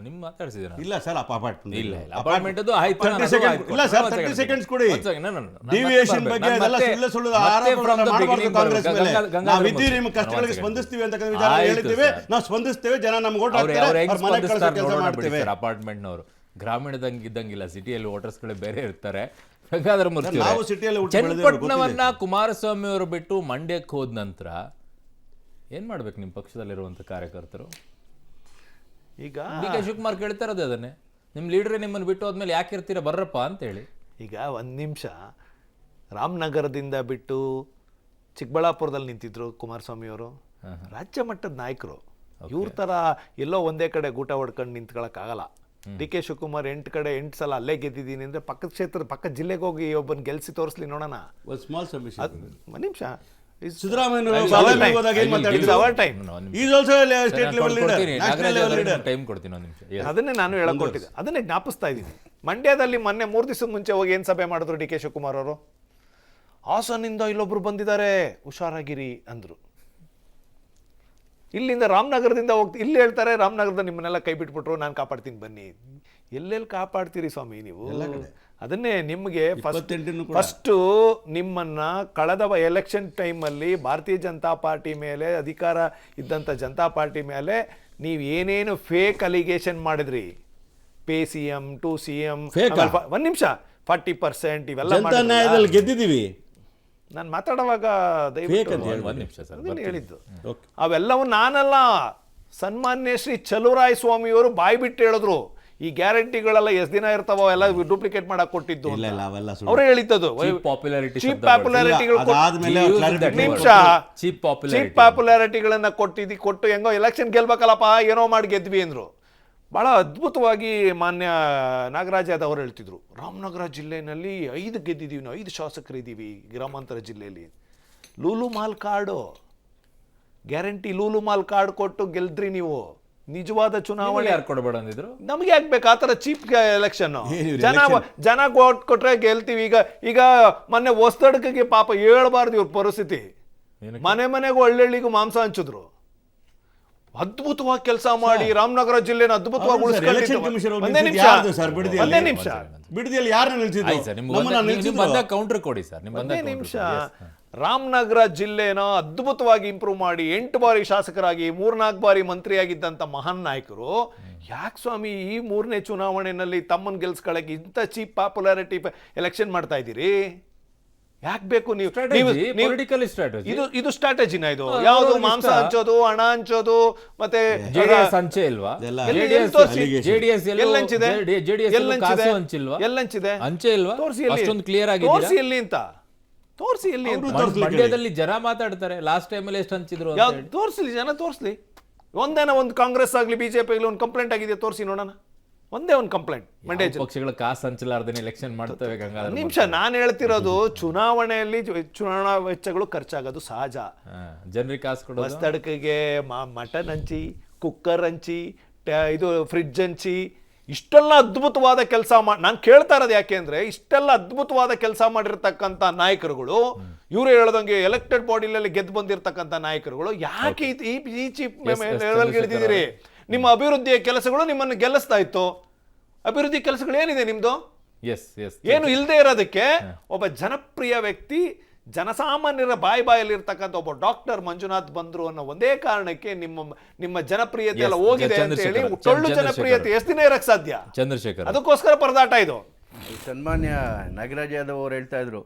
ನಿಮ್ ಮಾತಾಡ್ಸಿದ್ದೀರಾ? ಇಲ್ಲ sir, apartment ಇಲ್ಲ ಅಪಾರ್ಟ್ಮೆಂಟ್ ಅದು ಆಯ್ತು. ಇಲ್ಲ ಸರ್, 30 ಸೆಕೆಂಡ್ಸ್ ಕೊಡಿ. ಡಿವಿಯೇಷನ್ ಬಗ್ಗೆ ಅದೆಲ್ಲ ಸುಳ್ಳು ಆರೋಪಗಳನ್ನ ಮಾಡಬಾರ್ದು ಕಾಂಗ್ರೆಸ್ ಮೇಲೆ. ನಾವು ಇದ್ದೀವಿ, ನಿಮ್ಮ ಕಷ್ಟಗಳಿಗೆ ಸ್ಪಂದಿಸ್ತೀವಿ ಅಂತ ವಿಚಾರ ಹೇಳಿದ್ದೇವೆ. ನಾವು ಸ್ಪಂದಿಸ್ತೇವೆ, ಜನ ನಮ್ಗೆ ಓಟ್ ಹಾಕ್ತಾರೆ, ಅವ್ರ ಮನೆ ಕಳಿಸೋ ಕೆಲಸ ಮಾಡ್ತೇವೆ. ಅಪಾರ್ಟ್ಮೆಂಟ್ನವರು ಗ್ರಾಮೀಣದಂಗೆ ಇದ್ದಂಗಿಲ್ಲ, ಸಿಟಿಯಲ್ಲಿ ವೋಟರ್ಸ್ಗಳೇ ಬೇರೆ ಇರ್ತಾರೆ. ಗಂಗಾಧರ ಮೂರ್ತಿ ನಾವು ಸಿಟಿಯಲ್ಲಿ ಚನ್ನಪಟ್ಟಣವನ್ನ ಕುಮಾರಸ್ವಾಮಿ ಅವರು ಬಿಟ್ಟು ಮಂಡ್ಯಕ್ಕೆ ಹೋದ ನಂತರ ಏನ್ ಮಾಡ್ಬೇಕು ನಿಮ್ಮ ಪಕ್ಷದಲ್ಲಿರುವಂತ ಕಾರ್ಯಕರ್ತರು? ಈಗ ಡಿ ಕೆ ಶಿವಕುಮಾರ್ ಕೇಳ್ತಾ ಇರೋದು ಅದನ್ನೇ, ನಿಮ್ಮ ಲೀಡರೇ ನಿಮ್ಮನ್ನು ಬಿಟ್ಟು ಹೋದ್ಮೇಲೆ ಯಾಕೆ ಇರ್ತೀರಾ, ಬರ್ರಪ್ಪ ಅಂತೇಳಿ. ಈಗ ಒಂದು ನಿಮಿಷ, ರಾಮನಗರದಿಂದ ಬಿಟ್ಟು ಚಿಕ್ಕಬಳ್ಳಾಪುರದಲ್ಲಿ ನಿಂತಿದ್ರು ಕುಮಾರಸ್ವಾಮಿ ಅವರು, ರಾಜ್ಯ ಮಟ್ಟದ ನಾಯಕರು. ಇವ್ರ ಥರ ಎಲ್ಲೋ ಒಂದೇ ಕಡೆ ಗೂಟ ಹೊಡ್ಕೊಂಡು ನಿಂತ್ಕೊಳ್ಳೋಕ್ಕಾಗಲ್ಲ. ಡಿ ಕೆ ಶಿವಕುಮಾರ್ 8 ಸಲ ಅಲ್ಲೇ ಗೆದ್ದಿದ್ದೀನಿ ಅಂದರೆ ಪಕ್ಕದ ಕ್ಷೇತ್ರದ ಪಕ್ಕದ ಜಿಲ್ಲೆಗೆ ಹೋಗಿ ಒಬ್ಬನ ಗೆಲ್ಸಿ ತೋರಿಸ್ಲಿ ನೋಡೋಣ. ಒಂದು ನಿಮಿಷ, ಅದನ್ನೇ ನಾನು ಹೇಳಕೊಟ್ಟಿದ್ದೆ, ಅದನ್ನೇ ಜ್ಞಾಪಿಸ್ತಾ ಇದ್ದೀನಿ. ಮಂಡ್ಯದಲ್ಲಿ ಮೊನ್ನೆ 3 ದಿವಸದ ಮುಂಚೆ ಹೋಗಿ ಏನು ಸಭೆ ಮಾಡಿದ್ರು ಡಿ ಕೆ ಶಿವಕುಮಾರ್ ಅವರು? ಹಾಸನಿಂದ ಇಲ್ಲೊಬ್ರು ಬಂದಿದ್ದಾರೆ, ಹುಷಾರಾಗಿರಿ ಅಂದ್ರು. ಇಲ್ಲಿಂದ ರಾಮನಗರದಿಂದ ಇಲ್ಲಿ ಹೇಳ್ತಾರೆ, ರಾಮನಗರದ ನಿಮ್ಮನ್ನೆಲ್ಲ ಕೈ ಬಿಟ್ಬಿಟ್ರು, ನಾನು ಕಾಪಾಡ್ತೀನಿ ಬನ್ನಿ. ಎಲ್ಲೆಲ್ಲಿ ಕಾಪಾಡ್ತೀರಿ ಸ್ವಾಮಿ ನೀವು? ಅದನ್ನೇ ನಿಮಗೆ ಫಸ್ಟು ನಿಮ್ಮನ್ನ ಕಳೆದ ಎಲೆಕ್ಷನ್ ಟೈಮಲ್ಲಿ ಭಾರತೀಯ ಜನತಾ ಪಾರ್ಟಿ ಮೇಲೆ ಅಧಿಕಾರ ಇದ್ದಂಥ ಜನತಾ ಪಾರ್ಟಿ ಮೇಲೆ ನೀವು ಏನೇನು ಫೇಕ್ ಅಲಿಗೇಷನ್ ಮಾಡಿದ್ರಿ, ಪೇ CM 2 CM, ಒಂದು ನಿಮಿಷ 40% ಇವೆಲ್ಲ ಗೆದ್ದಿದ್ದೀವಿ. ನಾನು ಮಾತಾಡುವಾಗ ಹೇಳಿದ್ದು ಅವೆಲ್ಲವೂ ನಾನಲ್ಲ, ಸನ್ಮಾನ್ಯ ಶ್ರೀ ಚಲುವರಾಯ ಸ್ವಾಮಿಯವರು ಬಾಯಿ ಬಿಟ್ಟು ಹೇಳಿದ್ರು. ಈ ಗ್ಯಾರಂಟಿಗಳೆಲ್ಲ ಎಷ್ಟು ದಿನ ಇರ್ತಾವೋ ಎಲ್ಲ ಡೂಪ್ಲಿಕೇಟ್ ಮಾಡಕ್ ಕೊಟ್ಟಿದ್ದು ಅವರೇ ಹೇಳಿದ್ದದು. ಚೀಪ್ ಪಾಪ್ಯುಲಾರಿಟಿಗಳನ್ನ ಕೊಟ್ಟು ಹೆಂಗೋ ಎಲೆಕ್ಷನ್ ಗೆಲ್ಬೇಕಲ್ಲಪ್ಪ, ಏನೋ ಮಾಡಿ ಗೆದ್ವಿ ಅಂದ್ರು. ಬಹಳ ಅದ್ಭುತವಾಗಿ ಮಾನ್ಯ ನಾಗರಾಜ್ ಯಾದವ್ ಅವರು ಹೇಳ್ತಿದ್ರು, ರಾಮನಗರ ಜಿಲ್ಲೆಯಲ್ಲಿ 5 ಗೆದ್ದಿದ್ದೀವಿ ನಾವು, 5 ಶಾಸಕರಿದ್ದೀವಿ ಗ್ರಾಮಾಂತರ ಜಿಲ್ಲೆಯಲ್ಲಿ. Lulu mall card guarantee, Lulu mall card ಕೊಟ್ಟು ಗೆಲ್ದ್ರಿ ನೀವು. ನಿಜವಾದ ಚುನಾವಣೆ ಯಾರು ಕೊಡಬೇಡ ಅಂದಿದ್ರು? ನಮಗೆ ಆಗ್ಬೇಕು ಆ ಥರ ಚೀಪ್ ಎಲೆಕ್ಷನ್. ಜನ ಕೊಟ್ರೆ ಗೆಲ್ತೀವಿ. ಈಗ ಮೊನ್ನೆ ಹೊಸದಡ್ಕಿಗೆ ಪಾಪ ಹೇಳ್ಬಾರ್ದು ಇವ್ರ ಪರಿಸ್ಥಿತಿ. ಮನೆಗೂ ಹಳ್ಳಿಗೂ ಮಾಂಸ ಹಂಚಿದ್ರು. ಅದ್ಭುತವಾಗಿ ಕೆಲಸ ಮಾಡಿ ರಾಮನಗರ ಜಿಲ್ಲೆನ ಅದ್ಭುತವಾಗಿ ರಾಮನಗರ ಜಿಲ್ಲೆನ ಅದ್ಭುತವಾಗಿ ಇಂಪ್ರೂವ್ ಮಾಡಿ 8 ಬಾರಿ ಶಾಸಕರಾಗಿ 3-4 ಬಾರಿ ಮಂತ್ರಿಯಾಗಿದ್ದಂತ ಮಹಾನ್ ನಾಯಕರು ಯಾಕೆ ಸ್ವಾಮಿ ಈ 3ನೇ ಚುನಾವಣೆಯಲ್ಲಿ ತಮ್ಮನ್ ಗೆಲ್ಸ್ಕೊಳ್ಳಕ್ಕೆ ಇಂಥ ಚೀಪ್ ಪಾಪ್ಯುಲಾರಿಟಿ ಎಲೆಕ್ಷನ್ ಮಾಡ್ತಾ ಇದ್ದೀರಿ? ಯಾಕೆ ಬೇಕು ನೀವು? ಇದು ಸ್ಟ್ರಾಟಜಿನ? ಇದು ಯಾವುದು? ಮಾಂಸ ಹಂಚೋದು, ಹಣ ಹಂಚೋದು, ಮತ್ತೆ ಸಂಚೆ ಇಲ್ವಾ? ಎಲ್ಲಂಚಿದೆ ಅಂಚೆ ಇಲ್ವಾ? ತೋರಿಸಿ ಎಲ್ಲಿ ಅಂತ, ತೋರಿಸಿ ಎಲ್ಲಿ ಅಂತ. ಮಂಡ್ಯದಲ್ಲಿ ಜನ ಮಾತಾಡ್ತಾರೆ, ಲಾಸ್ಟ್ ಟೈಮ್ ಅಲ್ಲಿ ಎಷ್ಟು ಹಂಚಿದ್ರು. ತೋರಿಸ್ಲಿ, ಜನ ತೋರಿಸ್ಲಿ. ಒಂದು ಕಾಂಗ್ರೆಸ್ ಆಗ್ಲಿ ಬಿಜೆಪಿ ಆಗ್ಲಿ ಒಂದು ಕಂಪ್ಲೇಂಟ್ ಆಗಿದೆ, ತೋರಿಸಿ ನೋಡೋಣ. ಒಂದೇ ಒಂದು ಕಂಪ್ಲೇಂಟ್. ಮಂಡ್ಯ ಪಕ್ಷಗಳ ಕಾಸು ಹಂಚಲಾರ್ದೇನೆ ಎಲೆಕ್ಷನ್ ಮಾಡ್ತವೆ. ನಿಮಿಷ, ನಾನು ಹೇಳ್ತಿರೋದು ಚುನಾವಣೆಯಲ್ಲಿ ಚುನಾವಣಾ ವೆಚ್ಚಗಳು ಖರ್ಚಾಗೋದು ಸಹಜ. ಜನರಿಗೆ ಕಾಸು ಕೊಡೋದು, ಬಸ್ತಡಕಿಗೆ ಮಟನ್ ಹಂಚಿ, ಕುಕ್ಕರ್ ಹಂಚಿ, ಇದು ಫ್ರಿಡ್ಜ್ ಹಂಚಿ, ಇಷ್ಟೆಲ್ಲ ಅದ್ಭುತವಾದ ಕೆಲಸ ನಾನು ಕೇಳ್ತಾ ಇರೋದು ಯಾಕೆ ಅಂದ್ರೆ, ಇಷ್ಟೆಲ್ಲ ಅದ್ಭುತವಾದ ಕೆಲಸ ಮಾಡಿರ್ತಕ್ಕಂಥ ನಾಯಕರುಗಳು, ಇವರು ಹೇಳೋದಂಗೆ ಎಲೆಕ್ಟೆಡ್ ಬಾಡಿನಲ್ಲಿ ಗೆದ್ದು ಬಂದಿರತಕ್ಕಂಥ ನಾಯಕರುಗಳು ಯಾಕೆ ಈ ಚೀಫ್ ಗೆದ್ದಿದ್ದೀರಿ? ನಿಮ್ಮ ಅಭಿವೃದ್ಧಿಯ ಕೆಲಸಗಳು ನಿಮ್ಮನ್ನು ಗೆಲ್ಲಿಸ್ತಾ ಇತ್ತು. ಅಭಿವೃದ್ಧಿ ಕೆಲಸಗಳು ಏನಿದೆ ನಿಮ್ದು? ಏನು ಇಲ್ಲದೆ ಇರೋದಕ್ಕೆ ಒಬ್ಬ ಜನಪ್ರಿಯ ವ್ಯಕ್ತಿ, ಜನಸಾಮಾನ್ಯರ ಬಾಯಲ್ಲಿ ಇರ್ತಕ್ಕಂಥ ಒಬ್ಬ ಡಾಕ್ಟರ್ ಮಂಜುನಾಥ್ ಬಂದ್ರು ಅನ್ನೋ ಒಂದೇ ಕಾರಣಕ್ಕೆ ನಿಮ್ಮ ಜನಪ್ರಿಯತೆ ಎಲ್ಲ ಹೋಗಿದೆ ಅಂತ ಹೇಳಿ ಟೊಳ್ಳು ಜನಪ್ರಿಯತೆ ಎಷ್ಟು ದಿನ ಇರಕ್ ಸಾಧ್ಯ? ಚಂದ್ರಶೇಖರ್, ಅದಕ್ಕೋಸ್ಕರ ಪರದಾಟ ಇದು. ಸನ್ಮಾನ್ಯ ನಾಗರಾಜ್ ಯಾದವ್ ಅವರು ಹೇಳ್ತಾ ಇದ್ರು,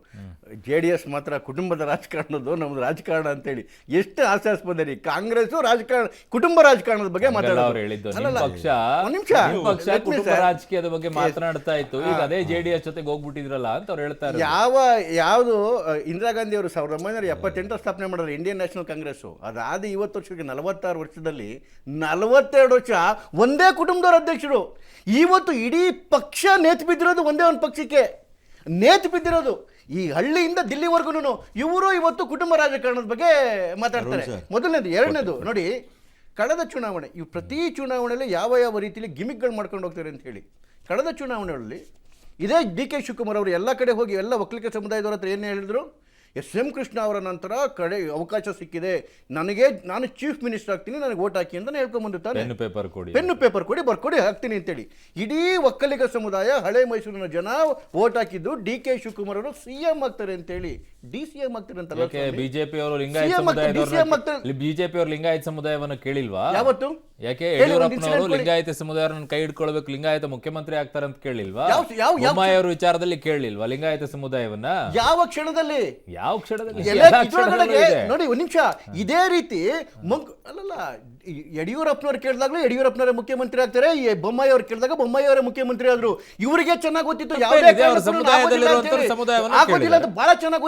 JDS ಮಾತ್ರ ಕುಟುಂಬದ ರಾಜಕಾರಣದ್ದು, ನಮ್ದು ರಾಜಕಾರಣ ಅಂತೇಳಿ. ಎಷ್ಟು ಹಾಸ್ಯಾಸ್ಪದ ರೀ! ಕಾಂಗ್ರೆಸ್ ರಾಜಕಾರಣ, ಕುಟುಂಬ ರಾಜಕಾರಣದ ಬಗ್ಗೆ ರಾಜಕೀಯದ ಬಗ್ಗೆ ಮಾತನಾಡ್ತಾ ಇತ್ತು. ಈಗ ಅದೇ JDS ಜೊತೆಗೆ ಹೋಗ್ಬಿಟ್ಟಿದ್ರಲ್ಲ ಅಂತ ಅವ್ರು ಹೇಳ್ತಾರೆ. ಯಾವುದು ಇಂದಿರಾ ಗಾಂಧಿ ಅವರು 1978 ಸ್ಥಾಪನೆ ಮಾಡಿದ್ರು ಇಂಡಿಯನ್ ನ್ಯಾಷನಲ್ ಕಾಂಗ್ರೆಸ್. ಅದಾದ 20 ವರ್ಷಕ್ಕೆ 46 ವರ್ಷದಲ್ಲಿ 42 ವರ್ಷ ಒಂದೇ ಕುಟುಂಬದವ್ರ ಅಧ್ಯಕ್ಷರು. ಇವತ್ತು ಇಡೀ ಪಕ್ಷ ನೇತು ಬಿದ್ದಿರೋದು ಒಂದೇ ಒಂದು ಪಕ್ಷಕ್ಕೆ ನೇತು ಬಿದ್ದಿರೋದು. ಈ ಹಳ್ಳಿಯಿಂದ ದಿಲ್ಲಿವರೆಗೂ ಇವರು ಇವತ್ತು ಕುಟುಂಬ ರಾಜಕಾರಣದ ಬಗ್ಗೆ ಮಾತಾಡ್ತಾರೆ. ಮೊದಲನೇದು. ಎರಡನೇದು ನೋಡಿ, ಕಳೆದ ಚುನಾವಣೆ, ಇವು ಪ್ರತಿ ಚುನಾವಣೆಯಲ್ಲಿ ಯಾವ ರೀತಿಯಲ್ಲಿ ಗಿಮಿಕ್ಗಳು ಮಾಡ್ಕೊಂಡು ಹೋಗ್ತಾರೆ ಅಂತ ಹೇಳಿ. ಕಳೆದ ಚುನಾವಣೆಯಲ್ಲಿ ಇದೇ ಡಿ ಕೆ ಶಿವಕುಮಾರ್ ಅವರು ಎಲ್ಲ ಕಡೆ ಹೋಗಿ ಎಲ್ಲ ಒಕ್ಕಲಿಗ ಸಮುದಾಯದವ್ರ ಹತ್ರ ಏನು ಹೇಳಿದ್ರು, SM ಕೃಷ್ಣ ಅವರ ನಂತರ ಕಡೆ ಅವಕಾಶ ಸಿಕ್ಕಿದೆ, ನಾನು ಚೀಫ್ ಮಿನಿಸ್ಟರ್ ಆಗ್ತೀನಿ, ನನಗೆ ಓಟ್ ಹಾಕಿ ಅಂತ ಹೇಳ್ಕೊಂಡ್ಬಂದಿರ್ತಾನೆ. ಪೆನ್ನು ಪೇಪರ್ ಕೊಡಿ ಬರ್ಕೊಡಿ ಹಾಕ್ತೀನಿ ಅಂತೇಳಿ. ಇಡೀ ಒಕ್ಕಲಿಗ ಸಮುದಾಯ ಹಳೆ ಮೈಸೂರಿನ ಜನ ಓಟ್ ಹಾಕಿದ್ದು DK ಶಿವಕುಮಾರ್ ಅವರು CM ಆಗ್ತಾರೆ ಅಂತೇಳಿ. DCM ಆಗ್ತಾರೆ ಅಂತಲ್ಲ, ಬಿಜೆಪಿ ಅವರು ಲಿಂಗಾಯತ ಸಮುದಾಯವನ್ನು ಕೇಳಿಲ್ವಾ ಯಾವತ್ತು? ಯಾಕೆ ಯಡಿಯೂರಪ್ಪನವರು ಲಿಂಗಾಯತ ಸಮುದಾಯವನ್ನು ಕೈ ಹಿಡ್ಕೊಳ್ಬೇಕು, ಲಿಂಗಾಯತ ಮುಖ್ಯಮಂತ್ರಿ ಆಗ್ತಾರೆ ಅಂತ ಕೇಳಿಲ್ವಾ? ಬೊಮ್ಮಾಯಿ ಅವರ ವಿಚಾರದಲ್ಲಿ ಕೇಳಲಿಲ್ವಾ ಲಿಂಗಾಯತ ಸಮುದಾಯವನ್ನ? ಯಾವ ಕ್ಷಣದಲ್ಲಿ ನೋಡಿ, ಒಂದ್ ನಿಮಿಷ, ಇದೇ ರೀತಿ ಅಲ್ಲಲ್ಲ, ಯಡಿಯೂರಪ್ಪನವ್ರು ಕೇಳಿದಾಗ್ಲೂ ಯಡಿಯೂರಪ್ಪನವರೇ ಮುಖ್ಯಮಂತ್ರಿ ಆಗ್ತಾರೆ, ಬೊಮ್ಮಾಯಿ ಅವ್ರು ಕೇಳಿದಾಗ ಬೊಮ್ಮಾಯಿ ಅವರೇ ಮುಖ್ಯಮಂತ್ರಿ ಆದ್ರು. ಇವರಿಗೆ ಚೆನ್ನಾಗಿ ಗೊತ್ತಿತ್ತು ಆಗೋದಿಲ್ಲ ಅಂತ ಬಹಳ ಚೆನ್ನಾಗಿ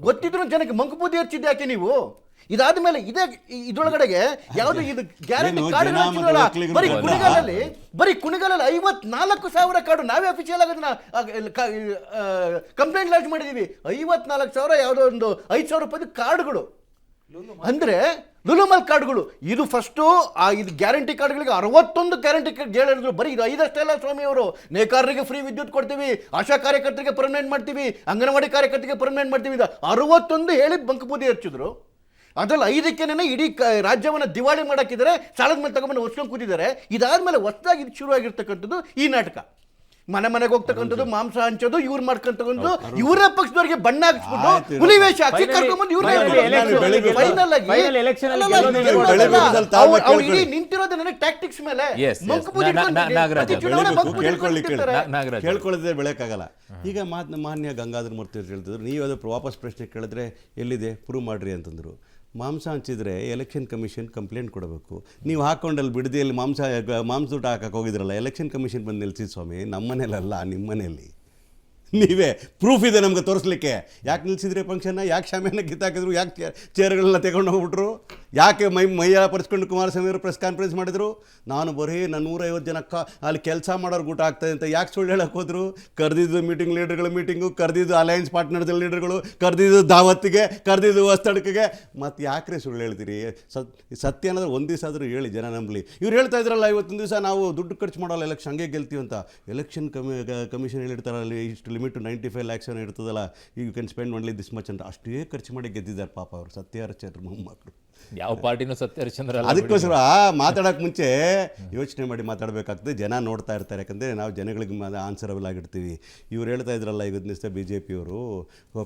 ಗೊತ್ತಿದ್ರು ಜನಕ್ಕೆ ಮಂಕು ಬುದ್ಧಿ ಹಚ್ಚಿದ್ದು ಯಾಕೆ ನೀವು? ಇದಾದ್ಮೇಲೆ ಇದ್ರೊಳಗಡೆಗೆ ಯಾವ್ದು ಇದು ಗ್ಯಾರಂಟಿ ಕಾರ್ಡ್ ಬರೀ ಕುಣಿಗಲಲ್ಲಿ 54,000 ಕಾರ್ಡು ನಾವೇ ಅಫಿಷಿಯಲ್ ಆಗೋದನ್ನ ಕಂಪ್ಲೇಂಟ್ ಲಾಂಚ್ ಮಾಡಿದೀವಿ. 54,000 ಯಾವುದೋ ಒಂದು 5,000 ರೂಪಾಯಿ ಕಾರ್ಡ್ಗಳು, ಅಂದ್ರೆ ಲುಲುಮಲ್ ಕಾರ್ಡ್ಗಳು. ಇದು ಫಸ್ಟು ಇದು ಗ್ಯಾರಂಟಿ ಕಾರ್ಡ್ಗಳಿಗೆ 61 ಗ್ಯಾರಂಟಿ ಕಾರ್ಡ್ ಹೇಳಿದ್ರು. ಬರೀ ಇದು 5 ಅಷ್ಟೇ ಅಲ್ಲ ಸ್ವಾಮಿ ಅವರು. ನೇಕಾರರಿಗೆ ಫ್ರೀ ವಿದ್ಯುತ್ ಕೊಡ್ತೀವಿ, ಆಶಾ ಕಾರ್ಯಕರ್ತರಿಗೆ ಪರ್ಮನೆಂಟ್ ಮಾಡ್ತೀವಿ, ಅಂಗನವಾಡಿ ಕಾರ್ಯಕರ್ತರಿಗೆ ಪರ್ಮನೆಂಟ್ ಮಾಡ್ತೀವಿ, 61 ಹೇಳಿ ಬಂಕ್ ಬೂದಿ ಹಚ್ಚಿದ್ರು. ಅದ್ರಲ್ಲಿ 5ಕ್ಕೇನೆ ಇಡೀ ರಾಜ್ಯವನ್ನ ದಿವಾಳಿ ಮಾಡಾಕಿದ್ದಾರೆ, ಸಾಲದ ಮೇಲೆ ತಗೊಂಡ್ಬಂದು ಹೊಸ್ಕೊಂಡು ಕೂತಿದ್ದಾರೆ. ಇದಾದ್ಮೇಲೆ ಹೊಸದಾಗಿ ಇದು ಶುರು ಆಗಿರ್ತಕ್ಕಂಥದ್ದು ಈ ನಾಟಕ. ಮನೆಗೆ ಹೋಗ್ತಕ್ಕಂಥದ್ದು, ಮಾಂಸ ಹಂಚೋದು, ಇವ್ರು ಮಾಡ್ಕೊಂತಕ್ಕಂಥದ್ದು, ಇವರ ಪಕ್ಷದವರಿಗೆ ಬಣ್ಣ ಹಾಕ್ಸ್ಬಿಟ್ಟು ಹುಲಿವೇಷ ಹಾಕಿ ಕರ್ಕೊಂಡ್ಬಂದು ಇವ್ರನ್ನ ನಿಂತಿರೋದು ನನಗೆ ಟ್ಯಾಕ್ಟಿಕ್ಸ್ ಮೇಲೆ ಕೇಳ್ಕೊಳ್ಳದೆ ಬೆಳೆಯಕ್ಕಾಗಲ್ಲ. ಈಗ ಮಾನ್ಯ ಗಂಗಾಧರ ಮೂರ್ತಿ ಅವರು ಹೇಳ್ತಿದ್ರು, ನೀವು ಅದು ವಾಪಸ್ ಪ್ರಶ್ನೆ ಕೇಳಿದ್ರೆ ಎಲ್ಲಿದೆ ಪ್ರೂವ್ ಮಾಡ್ರಿ ಅಂತಂದ್ರು. ಮಾಂಸ ಹಂಚಿದ್ರೆ ಎಲೆಕ್ಷನ್ ಕಮಿಷನ್ ಕಂಪ್ಲೇಂಟ್ ಕೊಡಬೇಕು. ನೀವು ಹಾಕೊಂಡಲ್ಲಿ ಬಿಡದಿಯಲ್ಲಿ ಮಾಂಸ ದುಡ್ಡು ಹಾಕಕ್ಕೆ ಹೋಗಿದ್ರಲ್ಲ, ಎಲೆಕ್ಷನ್ ಕಮಿಷನ್ ಬಂದು ನಿಲ್ಸಿದ್ದು ಸ್ವಾಮಿ, ನಮ್ಮ ಮನೇಲಲ್ಲ ನಿಮ್ಮ ಮನೆಯಲ್ಲಿ. ನೀವೇ ಪ್ರೂಫ್ ಇದೆ ನಮ್ಗೆ ತೋರಿಸ್ಲಿಕ್ಕೆ. ಯಾಕೆ ನಿಲ್ಸಿದ್ರಿ ಫಂಕ್ಷನ್ನ? ಯಾಕೆ ಶಾಮಿಯಾನ ಕಿತ್ತಾಕಿದ್ರು? ಯಾಕೆ ಚೇರ್ಗಳನ್ನ ತಗೊಂಡು ಹೋಗ್ಬಿಟ್ರು? ಯಾಕೆ ಮೈಯ ಪರಿಸ್ಕೊಂಡು ಕುಮಾರಸ್ವಾಮಿ ಅವರು ಪ್ರೆಸ್ ಕಾನ್ಫರೆನ್ಸ್ ಮಾಡಿದ್ರು? ನಾನು ಬರೀ 150 ಜನಕ್ಕೆ ಅಲ್ಲಿ ಕೆಲಸ ಮಾಡೋರು ಊಟ ಆಗ್ತದೆ ಅಂತ ಯಾಕೆ ಸುಳ್ಳು ಹೇಳಕ್ಕೆ ಹೋದ್ರು? ಕರೆದಿದ್ದು ಲೀಡರ್ಗಳ ಮೀಟಿಂಗು, ಕರೆದಿದ್ದು ಅಲಯನ್ಸ್ ಪಾರ್ಟ್ನರ್ಸ್ ಲೀಡರ್ಗಳು, ಕರೆದಿದ್ದು ದಾವತ್ತಿಗೆ, ಕರೆದಿದ್ದು ವಸ್ತಡಕ್ಕೆ. ಮತ್ತು ಯಾಕ್ರೆ ಸುಳ್ಳು ಹೇಳ್ತೀರಿ? ಸತ್ಯ ಅನ್ನೋದು ಒಂದು ದಿವಸ ಆದರೂ ಹೇಳಿ, ಜನ ನಂಬಲಿ. ಇವ್ರು ಹೇಳ್ತಾ ಇದ್ರಲ್ಲ, ಇವತ್ತೊಂದು ದಿವಸ ನಾವು ದುಡ್ಡು ಖರ್ಚು ಮಾಡೋಲ್ಲ, ಎಲೆಕ್ಷನ್ ಹಂಗೆ ಗೆಲ್ತೀವಿ ಅಂತ. ಎಲೆಕ್ಷನ್ ಕಮಿಷನ್ ಹೇಳಿರ್ತಾರಲ್ಲ, ಇಷ್ಟು ಲಿಮಿಟ್ 95 lakhs ಏನೋ ಇರ್ತದಲ್ಲ, you can spend only this much ಅಂತ. ಅಷ್ಟೇ ಖರ್ಚು ಮಾಡಿ ಗೆದ್ದಿದ್ದಾರೆ ಪಾಪ ಅವರು, ಸತ್ಯ ಹರಿಶ್ಚಂದ್ರ ಮೊಮ್ಮಕ್ಕಳು. ಯಾವ ಪಾರ್ಟಿನೂ ಸತ್ಯ ಹರಿಶ್ಚಂದ್ರ ಅಲ್ಲ. ಅದಕ್ಕೋಸ್ಕರ ಮಾತಾಡೋಕೆ ಮುಂಚೆ ಯೋಚನೆ ಮಾಡಿ ಮಾತಾಡಬೇಕಾಗ್ತದೆ. ಜನ ನೋಡ್ತಾ ಇರ್ತಾರೆ, ಯಾಕಂದರೆ ನಾವು ಜನಗಳಿಗೆ ಆನ್ಸರಬಲ್ ಆಗಿರ್ತೀವಿ. ಇವ್ರು ಹೇಳ್ತಾ ಇದ್ರಲ್ಲ ಈಗ ದಿವಸ BJP ಅವರು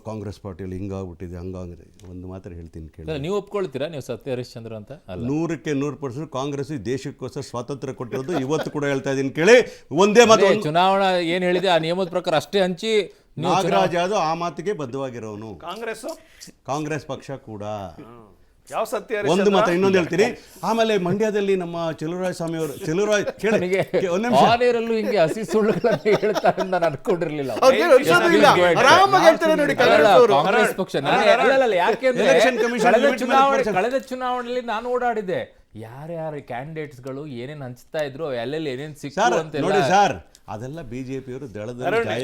ಕಾಂಗ್ರೆಸ್ ಪಾರ್ಟಿಯಲ್ಲಿ ಹಿಂಗಾಗ್ಬಿಟ್ಟಿದೆ, ಹಂಗಾಗಿದೆ. ಒಂದು ಮಾತ್ರ ಹೇಳ್ತೀನಿ ಕೇಳಿ, ನೀವು ಒಪ್ಕೊಳ್ತೀರಾ ನೀವು ಸತ್ಯ ಹರಿಶ್ಚಂದ್ರ ಅಂತ? 100% 100% ಕಾಂಗ್ರೆಸ್ ದೇಶಕ್ಕೋಸ್ಕರ ಸ್ವಾತಂತ್ರ್ಯ ಕೊಟ್ಟಿರೋದು ಇವತ್ತು ಕೂಡ ಹೇಳ್ತಾ ಇದ್ದೀನಿ ಕೇಳಿ. ಒಂದೇ ಮಾತು, ಚುನಾವಣಾ ಏನು ಹೇಳಿದೆ ಆ ನಿಯಮದ ಪ್ರಕಾರ ಅಷ್ಟೇ ಹಂಚಿ. ನಾಗರಾಜ್ ಯಾದವ್ ಆ ಮಾತಿಗೆ ಬದ್ಧವಾಗಿರೋನು. ಕಾಂಗ್ರೆಸ್ ಪಕ್ಷ ಕೂಡ ಯಾವ ಸತ್ಯ ಒಂದು ಮಾತ್ರ ಇನ್ನೊಂದು ಹೇಳ್ತೀನಿ. ಆಮೇಲೆ ಮಂಡ್ಯದಲ್ಲಿ ನಮ್ಮ ಚೆಲುವರಾಯ ಸ್ವಾಮಿ ಅವರು ಹಿಂಗೆ ಹಸಿ ಸುಳ್ಳುಗಳನ್ನು ಹೇಳ್ತಾರೆ ಅಂತ ನಾನು ಅನ್ಕೊಂಡಿರ್ಲಿಲ್ಲ. ಕಾಂಗ್ರೆಸ್ ಪಕ್ಷ ಕಳೆದ ಚುನಾವಣೆಯಲ್ಲಿ ನಾನು ಓಡಾಡಿದ್ದೆ. ಯಾರ್ಯಾರು ಕ್ಯಾಂಡಿಡೇಟ್ಸ್ಗಳು ಏನೇನ್ ಹಂಚ್ತಾ ಇದ್ರು, ಎಲ್ಲೆಲ್ಲಿ ಏನೇನ್ ಸಿಕ್ತು ಅಂತ ನೋಡಿ ಸರ್. ಅದೆಲ್ಲ ಬಿಜೆಪಿಯವರು ದಳದಲ್ಲಿ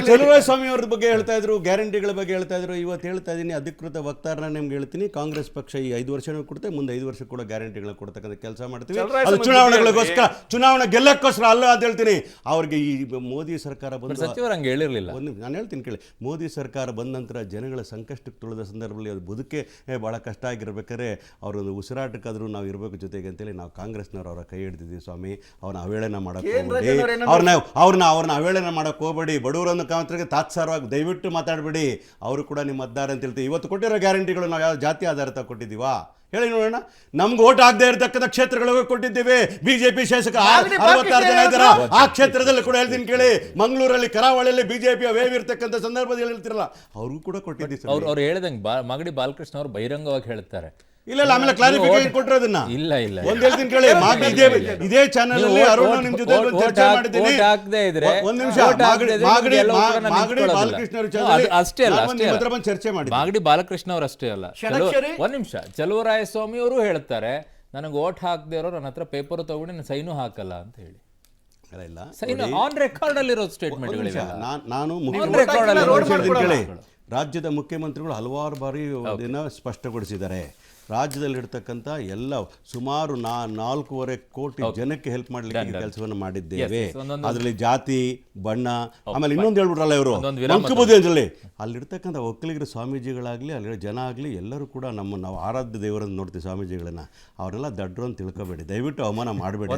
ಚೆಲುವರಾಯ ಸ್ವಾಮಿ ಅವ್ರ ಬಗ್ಗೆ ಹೇಳ್ತಾ ಇದ್ರು, ಗ್ಯಾರಂಟಿಗಳ ಬಗ್ಗೆ ಹೇಳ್ತಾ ಇದ್ರು. ಇವತ್ತು ಹೇಳ್ತಾ ಇದ್ದೀನಿ, ಅಧಿಕೃತ ವಕ್ತಾರನ ನಿಮ್ಗೆ ಹೇಳ್ತೀನಿ, ಕಾಂಗ್ರೆಸ್ ಪಕ್ಷ ಈ 5 ವರ್ಷನೂ ಕೊಡುತ್ತೆ, ಮುಂದೆ 5 ವರ್ಷ ಕೂಡ ಗ್ಯಾರಂಟಿಗಳನ್ನ ಕೊಡ್ತಕ್ಕಂಥ ಕೆಲಸ ಮಾಡ್ತೀವಿ. ಅದು ಚುನಾವಣೆಗಳಿಗೋಸ್ಕರ, ಚುನಾವಣೆ ಗೆಲ್ಲಕ್ಕೋಸ್ಕರ ಅಲ್ಲ ಅಂತ ಹೇಳ್ತೀನಿ. ಅವ್ರಿಗೆ ಈ ಮೋದಿ ಸರ್ಕಾರ ಬಂದ ಸಚಿವರು ಹಂಗೆ ಹೇಳಿರ್ಲಿಲ್ಲ. ನಾನು ಹೇಳ್ತೀನಿ ಕೇಳಿ, ಮೋದಿ ಸರ್ಕಾರ ಬಂದ ನಂತರ ಜನಗಳ ಸಂಕಷ್ಟಕ್ಕೆ ತುಳಿದ ಸಂದರ್ಭದಲ್ಲಿ ಅದು ಬದುಕೆ ಭಾಳ ಕಷ್ಟ ಆಗಿರ್ಬೇಕಾದ್ರೆ ಅವರೊಂದು ಉಸಿರಾಟಕ್ಕಾದ್ರೂ ನಾವು ಇರಬೇಕು ಜೊತೆಗೆ ಅಂತೇಳಿ ನಾವು ಕಾಂಗ್ರೆಸ್ನವ್ರು ಅವರ ಕೈ ಹಿಡಿದಿದ್ದೀವಿ ಸ್ವಾಮಿ. ಅವ್ರನ್ನ ಅವೇಳನ ಮಾಡಕ್ಕೆ ಹೋಗ್ಬೇಡಿ, ಅವ್ರನ್ನ ಅವೇಳನ ಮಾಡಕ್ಕೆ ಹೋಗ್ಬೇಡಿ. ಬಡವರನ್ನು ಕಾಂತ್ರಿಗೆ ತಾತ್ಸಾರವಾಗಿ ದಯವಿಟ್ಟು ಮಾತಾಡಬೇಡಿ. ಅವರು ಕೂಡ ನಿಮ್ಮ ಮತದಾರ ಅಂತ ಹೇಳ್ತೀವಿ. ಇವತ್ತು ಕೊಟ್ಟಿರೋ ಗ್ಯಾರಂಟಿಗಳು ನಾವು ಯಾವ ಜಾತಿ ಆಧಾರಿತ ಕೊಟ್ಟಿದ್ದೀವಾ ಹೇಳಿ ನೋಡೋಣ. ನಮ್ಗೆ ಓಟ್ ಆಗದೆ ಇರತಕ್ಕಂಥ ಕ್ಷೇತ್ರಗಳಿಗೆ ಕೊಟ್ಟಿದ್ದೇವೆ. ಬಿಜೆಪಿ ಶಾಸಕ 66 ಜನ ಇದ್ದಾರೆ ಆ ಕ್ಷೇತ್ರದಲ್ಲಿ ಕೂಡ ಹೇಳ್ತೀನಿ ಕೇಳಿ. ಮಂಗಳೂರಲ್ಲಿ ಕರಾವಳಿಯಲ್ಲಿ ಬಿಜೆಪಿಯ ವೇವ್ ಇರ್ತಕ್ಕಂಥ ಸಂದರ್ಭದಲ್ಲಿ ಹೇಳ್ತಿರಲ್ಲ, ಅವ್ರಿಗೂ ಕೂಡ ಕೊಟ್ಟಿದ್ದೀವಿ. ಅವ್ರು ಹೇಳ್ದಂಗೆ ಮಾಗಡಿ ಬಾಲಕೃಷ್ಣ ಅವರು ಬಹಿರಂಗವಾಗಿ ಹೇಳ್ತಾರೆ. ಇಲ್ಲ ಆಮೇಲೆ ಕ್ಲಾರಿಫಿಕೇಶನ್ ಕೊಟ್ಟಿರೋದನ್ನ ಇಲ್ಲ ಒಂದ್ ಹೇಳ್ತೀನಿ ಕೇಳಿ. ಇದೇ ಚಾನೆಲ್ ಅಲ್ಲಿ ಅರುಣ್ ನಿಮ್ ಜೊತೆ ಚರ್ಚೆ ಮಾಡಿದ್ದೀನಿ. ಒಂದ್ ನಿಮಿಷ, ಮಾಗಡಿ ಬಾಲಕೃಷ್ಣ ಅಷ್ಟೇ ಅಲ್ಲ, ಚರ್ಚೆ ಮಾಡಿ. ಮಾಗಡಿ ಬಾಲಕೃಷ್ಣ ಅವರು ಅಷ್ಟೇ ಅಲ್ಲ, ಒಂದ್ ನಿಮಿಷ, ಚೆಲುವರಾಯ ಸ್ವಾಮಿ ಅವರು ಹೇಳ್ತಾರೆ, ನನಗೆ ಓಟ್ ಹಾಕದೇ ಇರೋ ನನ್ನ ಹತ್ರ ಪೇಪರ್ ತಗೊಂಡು ನಾನು ಸೈನು ಹಾಕಲ್ಲ ಅಂತ ಹೇಳಿ. ಆನ್ ರೆಕಾರ್ಡ್ ಅಲ್ಲಿರೋ ಸ್ಟೇಟ್ಮೆಂಟ್. ನಾನು ರಾಜ್ಯದ ಮುಖ್ಯಮಂತ್ರಿಗಳು ಹಲವಾರು ಬಾರಿ ಸ್ಪಷ್ಟಗೊಳಿಸಿದ್ದಾರೆ. ರಾಜ್ಯದಲ್ಲಿರ್ತಕ್ಕಂಥ ಎಲ್ಲ ಸುಮಾರು 4.5 ಕೋಟಿ ಜನಕ್ಕೆ ಹೆಲ್ಪ್ ಮಾಡ್ಲಿಕ್ಕೆ ಕೆಲಸವನ್ನು ಮಾಡಿದ್ದೇವೆ. ಅದರಲ್ಲಿ ಜಾತಿ, ಬಣ್ಣ, ಆಮೇಲೆ ಇನ್ನೊಂದು ಹೇಳ್ಬಿಟ್ರಲ್ಲ ಇವರು ಮಂಕುಬುದ್ಧಿ ಅಂತೇಳಿ, ಅಲ್ಲಿರ್ತಕ್ಕಂಥ ಒಕ್ಕಲಿಗರ ಸ್ವಾಮೀಜಿಗಳಾಗಲಿ, ಅಲ್ಲಿರೋ ಜನ ಆಗಲಿ, ಎಲ್ಲರೂ ಕೂಡ ನಾವು ಆರಾಧ್ಯ ದೇವರನ್ನು ನೋಡ್ತೀವಿ ಸ್ವಾಮೀಜಿಗಳನ್ನ. ಅವರೆಲ್ಲ ದಡ್ರು ಅಂತ ತಿಳ್ಕೊಬೇಡಿ, ದಯವಿಟ್ಟು ಅವಮಾನ ಮಾಡಬೇಡಿ.